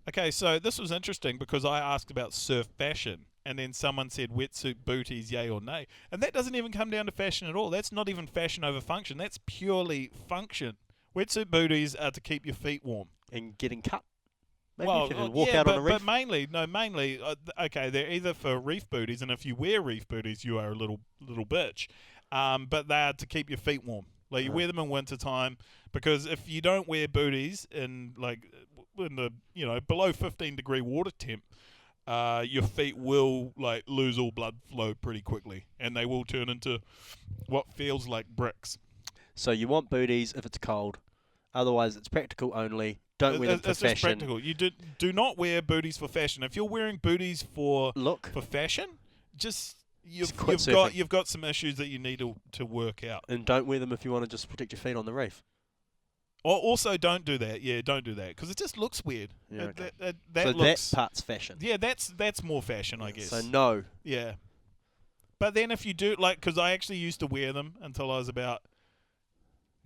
Okay, so this was interesting because I asked about surf fashion, and then someone said wetsuit booties, yay or nay. And that doesn't even come down to fashion at all. That's not even fashion over function. That's purely function. Wetsuit booties are to keep your feet warm. And getting cut? Maybe Well, if you walk yeah, out but, on a reef? but mainly, okay, they're either for reef booties, and if you wear reef booties, you are a little bitch. But they are to keep your feet warm. Like you wear them in winter time because if you don't wear booties in the below 15-degree water temp, your feet will like lose all blood flow pretty quickly, and they will turn into what feels like bricks. So you want booties if it's cold. Otherwise, it's practical only. Don't wear them for It's just fashion. practical. You do not wear booties for fashion. If you're wearing booties for fashion, just you've got some issues that you need to work out. And don't wear them if you want to just protect your feet on the reef. Also, don't do that. Yeah, don't do that because it just looks weird. Yeah, okay. That that part's fashion. Yeah, that's more fashion, I guess. So no. Yeah. But then if you do, because I actually used to wear them until I was about...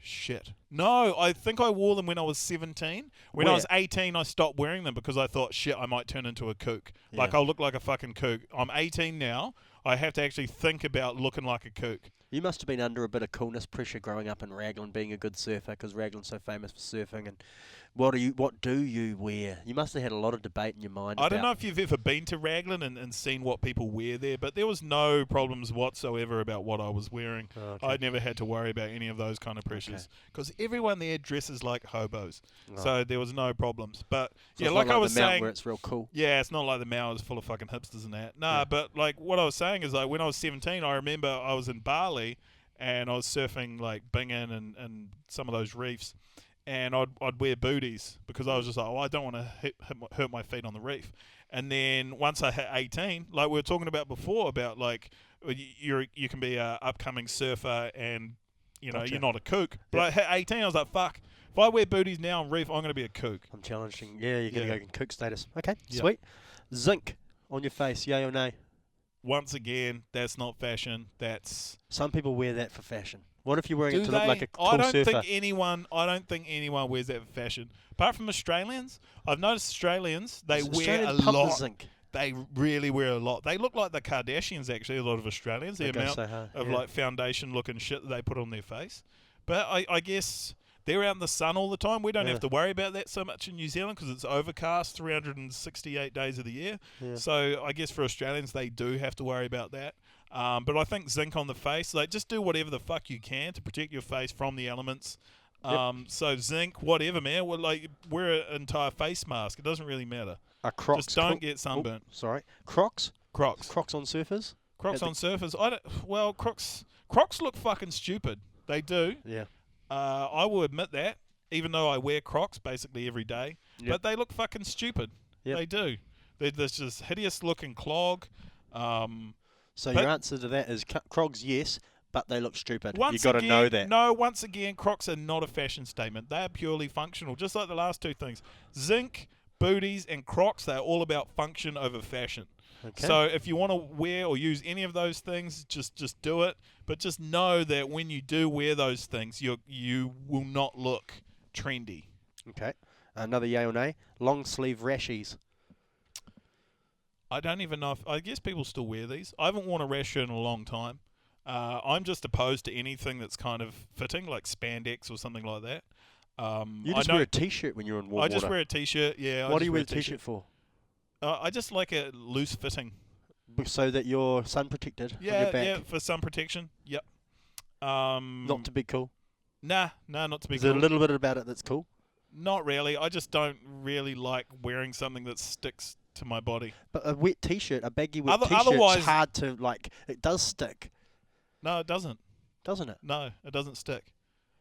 Shit. No, I think I wore them when I was 17. When I was 18, I stopped wearing them because I thought, shit, I might turn into a kook. Yeah. Like, I'll look like a fucking kook. I'm 18 now. I have to actually think about looking like a kook. You must have been under a bit of coolness pressure growing up in Raglan, being a good surfer, because Raglan's so famous for surfing. And what do you wear? You must have had a lot of debate in your mind. I don't know if you've ever been to Raglan and seen what people wear there, but there was no problems whatsoever about what I was wearing. Oh, okay. I never had to worry about any of those kind of pressures because everyone there dresses like hobos, Right. so there was no problems. But So yeah, it's like not I was the mountain saying, where it's real cool. yeah, it's not like the Mao is full of fucking hipsters and that. Nah, Yeah. but like what I was saying is like when I was 17, I remember I was in Bali and I was surfing like Bingen and some of those reefs. And I'd wear booties because I was just like, oh, I don't want to hurt my feet on the reef. And then once I hit 18, like we were talking about before, about like you can be a upcoming surfer and Gotcha. you're not a kook. But Yep. I hit 18, I was like, fuck. If I wear booties now on reef, I'm going to be a kook. I'm challenging. Yeah, you're going Yeah. to go in kook status. Okay, Yep. sweet. Zinc on your face, yay or nay? Once again, that's not fashion. That's Some people wear that for fashion. What if you're wearing do it to they? look like a cool I don't surfer? think anyone wears that for fashion. Apart from Australians, I've noticed Australians wear Australians a pump the lot. zinc. They really wear a lot. They look like the Kardashians, actually, a lot of Australians. The They go amount so hard, of yeah. like foundation-looking shit that they put on their face. But I guess they're out in the sun all the time. We don't Yeah. have to worry about that so much in New Zealand because it's overcast 368 days of the year. Yeah. So I guess for Australians, they do have to worry about that. But I think zinc on the face, like just do whatever the fuck you can to protect your face from the elements. So zinc, whatever, man. Well, like wear an entire face mask. It doesn't really matter. Crocs. Just don't get sunburnt. Sorry. Crocs? Crocs. Crocs on surfers? Crocs Have on surfers. Crocs look fucking stupid. They do. Yeah. I will admit that, even though I wear Crocs basically every day. Yep. But they look fucking stupid. Yep. They do. They're this hideous looking clog. So But- your answer to that is Crocs, yes, but they look stupid. You Once got to again, know that. No, once again, Crocs are not a fashion statement. They are purely functional, just like the last two things. Zinc, booties, and Crocs, they're all about function over fashion. Okay. So if you want to wear or use any of those things, just do it. But just know that when you do wear those things, you will not look trendy. Okay. Another yay or nay. Long sleeve rashies. I don't even know if... I guess people still wear these. I haven't worn a rash shirt in a long time. I'm just opposed to anything that's kind of fitting, like spandex or something like that. You just wear a t-shirt when you're in warm water. I just wear a t-shirt, yeah. What do you wear a t-shirt for? I just like it loose fitting. So that you're sun protected on your back? Yeah, for sun protection. Yep. Not to be cool? Nah, not to be Is cool. there a little bit about it that's cool? Not really. I just don't really like wearing something that sticks to my body. But a wet t-shirt, a baggy wet t-shirt, otherwise- it's hard to, like, it does stick, No, it doesn't. doesn't it? No, it doesn't stick.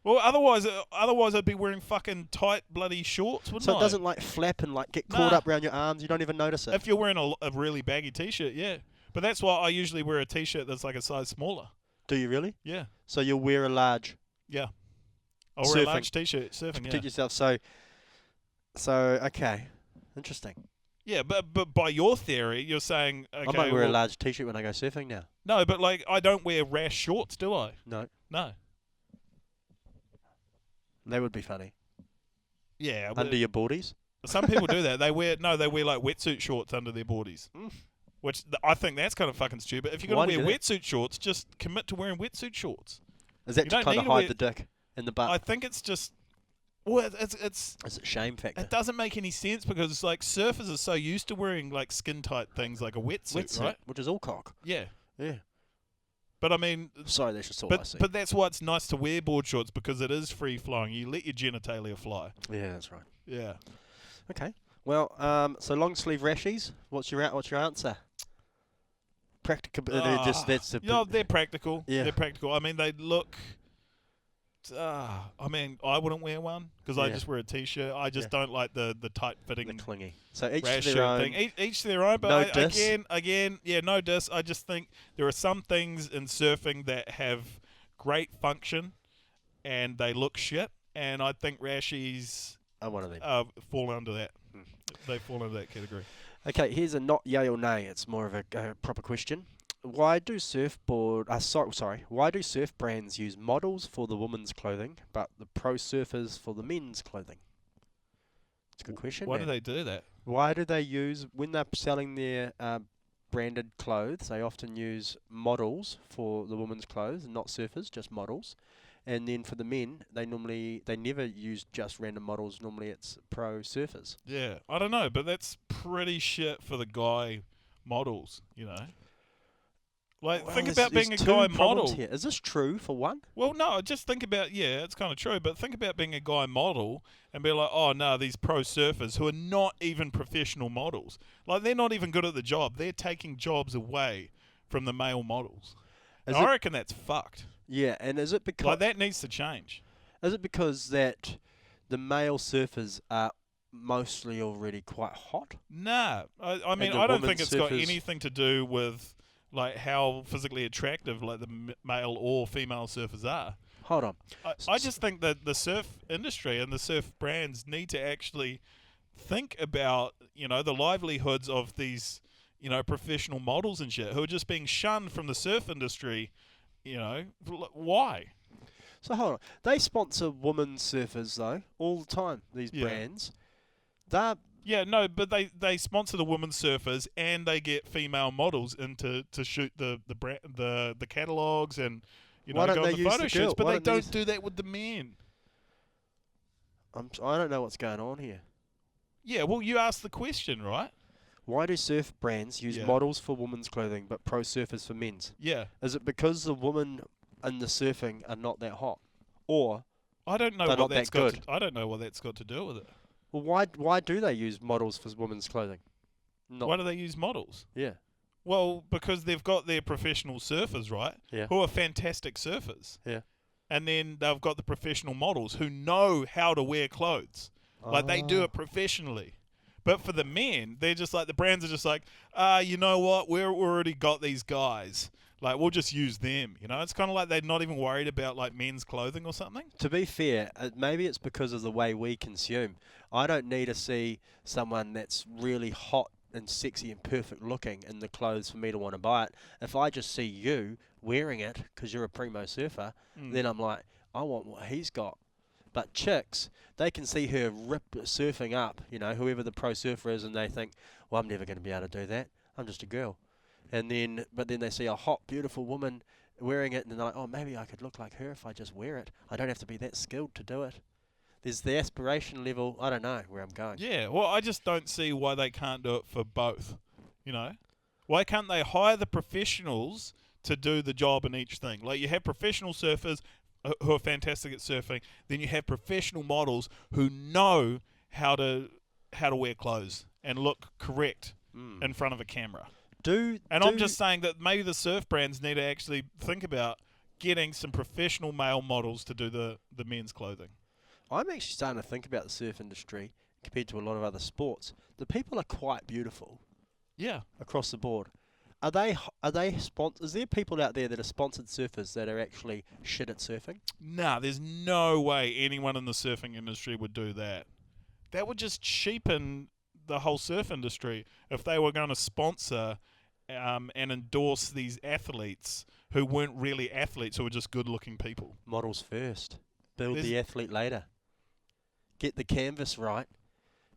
Well, otherwise I'd be wearing fucking tight bloody shorts, wouldn't I? So it doesn't, like, flap and, like, get caught Nah. up around your arms? You don't even notice it? If you're wearing a really baggy t-shirt, yeah. But that's why I usually wear a t-shirt that's like a size smaller. Do you really? Yeah. So you'll wear a large Yeah. I'll wear a Surfing. large t-shirt, to surfing, protect yeah. yourself. So, okay. Interesting. Yeah, but by your theory, you're saying, okay, I might wear a well- large t-shirt when I go surfing now. No, but like I don't wear rash shorts, do I? No. No. That would be funny. Yeah. Under your boardies? Some people do that. They wear like wetsuit shorts under their boardies, Mm. which I think that's kind of fucking stupid. If you're Why gonna do wear you wetsuit shorts, just commit to wearing wetsuit shorts. Is that You to don't kind need of to hide wear- the dick and the butt? I think it's just, well, it's Is it shame factor? it doesn't make any sense because like surfers are so used to wearing like skin tight things like a wetsuit, right? Which is all cock. Yeah, Yeah. but I mean, Sorry, that's just all I see. but that's why it's nice to wear board shorts because it is free flowing. You let your genitalia fly. Yeah, that's right. Yeah. Okay. Well, so long sleeve rashies. What's your answer? Practical. That's the. Yeah, they're practical. Yeah. They're practical. I mean, they look. I mean, I wouldn't wear one because I Yeah. just wear a t-shirt. I just Yeah. don't like the tight the fitting clingy. So each rash to their shirt own. thing. Each to their own. But No I, diss. again, yeah, no diss. I just think there are some things in surfing that have great function, and they look shit. And I think rashies I'm one of them. fall under that. Hmm. They fall under that category. Okay, here's a not yay or nay. It's more of a proper question. Why do Why do surf brands use models for the women's clothing, but the pro surfers for the men's clothing? It's a good question. Why man. do they do that? Why do they use, when they're selling their branded clothes, they often use models for the women's clothes, not surfers, just models. And then for the men, they never use just random models. Normally it's pro surfers. Yeah, I don't know, but that's pretty shit for the guy models, you know. Like, Well, think there's- about being a there's guy two problems model. here. Is this true for one? Well, no, just think about, yeah, it's kind of true, but think about being a guy model and be like, oh, no, these pro surfers who are not even professional models. Like, they're not even good at the job. They're taking jobs away from the male models. Is And I it- reckon that's fucked. Yeah, and is it because Like, that needs to change. that the male surfers are mostly already quite hot? Nah, I mean, the I don't women think it's got surfers- anything to do with like how physically attractive like the male or female surfers are. Hold on. I just think that the surf industry and the surf brands need to actually think about, you know, the livelihoods of these, you know, professional models and shit who are just being shunned from the surf industry. You know, why? So hold on. They sponsor women surfers though all the time. These Yeah. brands. They're Yeah, no, but they sponsor the women surfers and they get female models in to shoot the catalogs and, you know, Why don't go on they the use photo the shoots, girl? but Why they don't they don't use- do that with the men. I don't know what's going on here. Yeah, well, you asked the question, right? Why do surf brands use Yeah. models for women's clothing but pro surfers for men's? Yeah. Is it because the women in the surfing are not that hot, or I don't know They're what not that's that got. good. I don't know what that's got to do with it. well, why do they use models for women's clothing? Not Why do they use models? yeah. Well, because they've got their professional surfers, right? Yeah. Who are fantastic surfers. Yeah. And then they've got the professional models who know how to wear clothes. Like, they do Ah. it professionally. But for the men, they're just like, the brands are just like, you know what? We've already got these guys. Like, we'll just use them. You know, it's kind of like they're not even worried about like men's clothing or something. To be fair, maybe it's because of the way we consume. I don't need to see someone that's really hot and sexy and perfect looking in the clothes for me to want to buy it. If I just see you wearing it because you're a primo surfer, then I'm like, I want what he's got. But chicks, they can see her surfing up, you know, whoever the pro surfer is, and they think, well, I'm never going to be able to do that. I'm just a girl. But then they see a hot, beautiful woman wearing it, and they're like, oh, maybe I could look like her if I just wear it. I don't have to be that skilled to do it. There's the aspiration level. I don't know where I'm going. Yeah, well, I just don't see why they can't do it for both, you know? Why can't they hire the professionals to do the job in each thing? Like, you have professional surfers who are fantastic at surfing, then you have professional models who know how to wear clothes and look correct in front of a camera. I'm just saying that maybe the surf brands need to actually think about getting some professional male models to do the men's clothing. I'm actually starting to think about the surf industry compared to a lot of other sports. The people are quite beautiful. Yeah. Across the board. Is there people out there that are sponsored surfers that are actually shit at surfing? Nah, there's no way anyone in the surfing industry would do that. That would just cheapen the whole surf industry if they were going to sponsor and endorse these athletes who weren't really athletes, who were just good-looking people. Models first. Build the athlete later. Get the canvas right.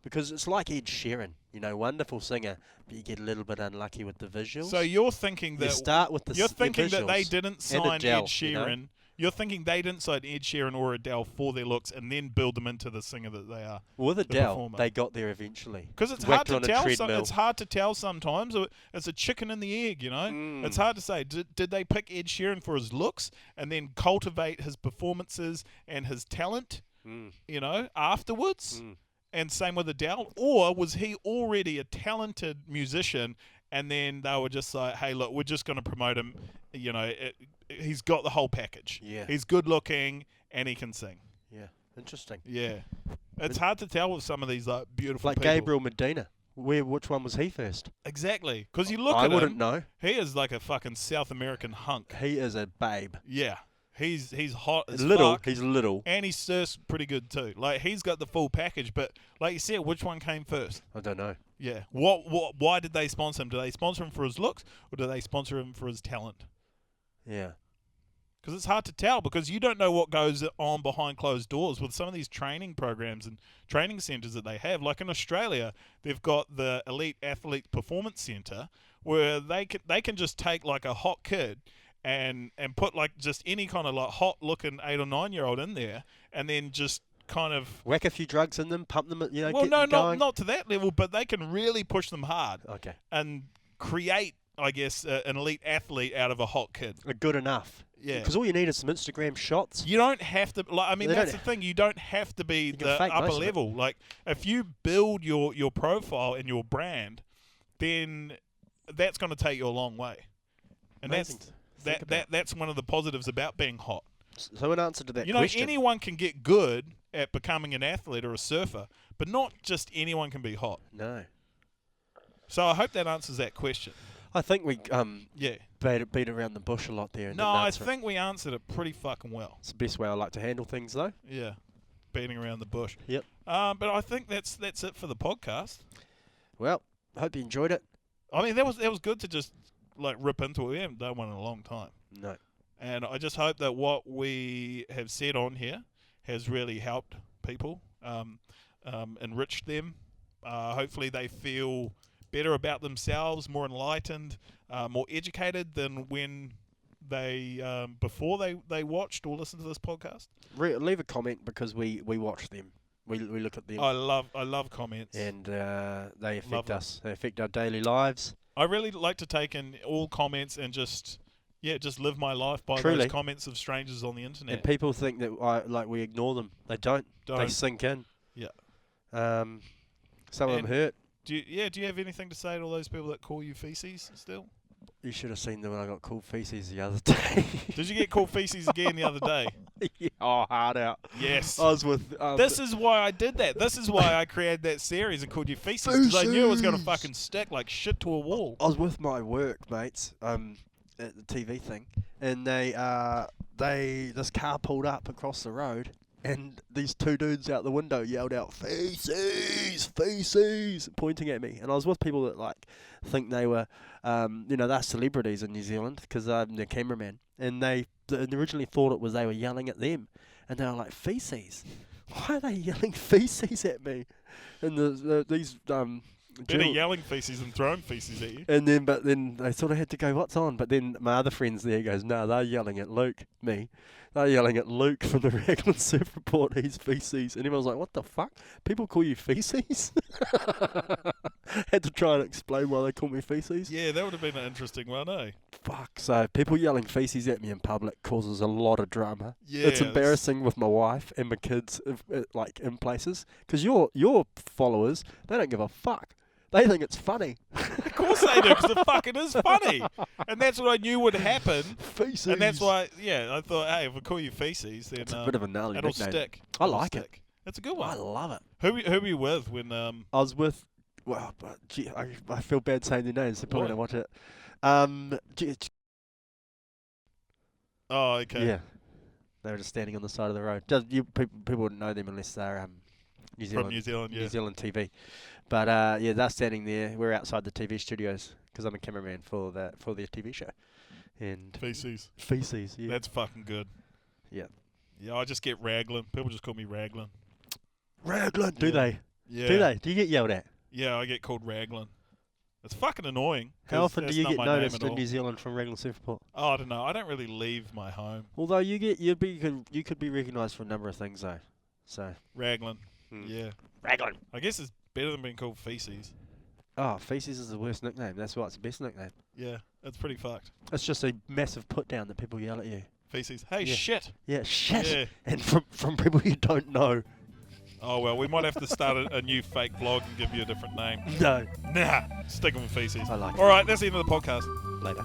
Because it's like Ed Sheeran, you know, wonderful singer, but you get a little bit unlucky with the visuals. So you're thinking that you're thinking that they didn't sign Ed Sheeran. You know? You're thinking they didn't sign Ed Sheeran or Adele for their looks and then build them into the singer that they are. With Adele, they got there eventually. Because it's hard to tell. It's hard to tell sometimes. It's a chicken and the egg, you know. It's hard to say. Did they pick Ed Sheeran for his looks and then cultivate his performances and his talent, you know, afterwards? And same with Adele. Or was he already a talented musician and then they were just like, hey, look, we're just going to promote him. You know, he's got the whole package. Yeah. He's good looking and he can sing. Yeah. Interesting. Yeah. It's hard to tell with some of these like beautiful people. Like Gabriel Medina. Which one was he first? Exactly. Because you look at him. I wouldn't know. He is like a fucking South American hunk. He is a babe. Yeah. He's hot as fuck. Fuck, he's little. and he surfs pretty good too. Like, he's got the full package, but like you said, which one came first? I don't know. Yeah. Why did they sponsor him? Do they sponsor him for his looks, or do they sponsor him for his talent? Yeah. Because it's hard to tell, because you don't know what goes on behind closed doors with some of these training programs and training centres that they have. Like in Australia, they've got the Elite Athlete Performance Centre, where they can just take like a hot kid and put like just any kind of like hot looking 8 or 9 year old in there, and then just kind of whack a few drugs in them, pump them, you know. Well, get them going. not to that level, but they can really push them hard. Okay. And create, I guess, an elite athlete out of a hot kid. Good enough. Yeah. Because all you need is some Instagram shots. You don't have to. Like, I mean, that's the thing. You don't have to be the upper level. Like, if you build your profile and your brand, then that's going to take you a long way. And that's one of the positives about being hot. So in answer to that question, question, anyone can get good at becoming an athlete or a surfer, but not just anyone can be hot. No. So I hope that answers that question. I think we beat around the bush a lot there. And no, I think we answered it pretty fucking well. It's the best way I like to handle things, though. Yeah, beating around the bush. Yep. But I think that's it for the podcast. Well, hope you enjoyed it. I mean, that was good to just like rip into it. We haven't done one in a long time. No. And I just hope that what we have said on here has really helped people, enriched them. Hopefully they feel better about themselves, more enlightened, more educated than when they before they watched or listened to this podcast. Leave a comment, because we watch them. We look at them. I love comments, and they affect us. They affect our daily lives. I really like to take in all comments and just live my life by those comments of strangers on the internet. And people think that we ignore them. They don't. They sink in. Yeah. Some of them hurt. Do you have anything to say to all those people that call you feces still? You should have seen them when I got called feces the other day. Did you get called feces again the other day? Yeah, hard out. Yes. I was with... this is why I did that. This is why I created that series and called you feces, because I knew it was going to fucking stick like shit to a wall. I was with my work mates, and at the TV thing, and this car pulled up across the road, and these two dudes out the window yelled out "feces, feces," pointing at me. And I was with people that like think they were, they're celebrities in New Zealand because I'm the cameraman, and they originally thought it was they were yelling at them, and they were like feces. Why are they yelling feces at me? And these Better yelling feces than throwing feces at you. And but then they sort of had to go, "What's on?" But then my other friends there goes, "No, they're yelling at Luke, me. They're yelling at Luke from the Raglan Surf Report. He's feces." And everyone's like, "What the fuck? People call you feces?" Had to try and explain why they call me feces. Yeah, that would have been an interesting one, eh? Fuck. So people yelling feces at me in public causes a lot of drama. Yeah, it's embarrassing with my wife and my kids, like in places, because your followers, they don't give a fuck. They think it's funny. Of course they do, because it fucking is funny. And that's what I knew would happen. Feces. And that's why, I thought, hey, if I call you feces, then it's a bit of a gnarly it'll nickname. stick. I like it. It's a good one. I love it. Who were you with when... I was with... Well, gee, I feel bad saying their names. They probably don't watch it. Oh, okay. Yeah. They were just standing on the side of the road. People wouldn't know them unless they're New Zealand. From New Zealand, yeah. New Zealand TV. But they're standing there. We're outside the TV studios because I'm a cameraman for their TV show. And Feces. Feces, yeah. That's fucking good. Yeah. Yeah, I just get Raglan. People just call me Raglan. Raglan, do they? Yeah. Do they? Do you get yelled at? Yeah, I get called Raglan. It's fucking annoying. How often do you get noticed in all. New Zealand from Raglan Surf Report? Oh, I don't know. I don't really leave my home. Although you could be recognised for a number of things though. So Raglan. Yeah. Raglan. I guess it's better than being called Feces. Oh, Feces is the worst nickname. That's why it's the best nickname. Yeah, that's pretty fucked. It's just a massive put down that people yell at you. Feces. Hey, Yeah. shit. Yeah, shit. Yeah. And from people you don't know. Oh, well, we might have to start a new fake blog and give you a different name. No. Nah, sticking with Feces. I like it. All right, that's the end of the podcast. Later.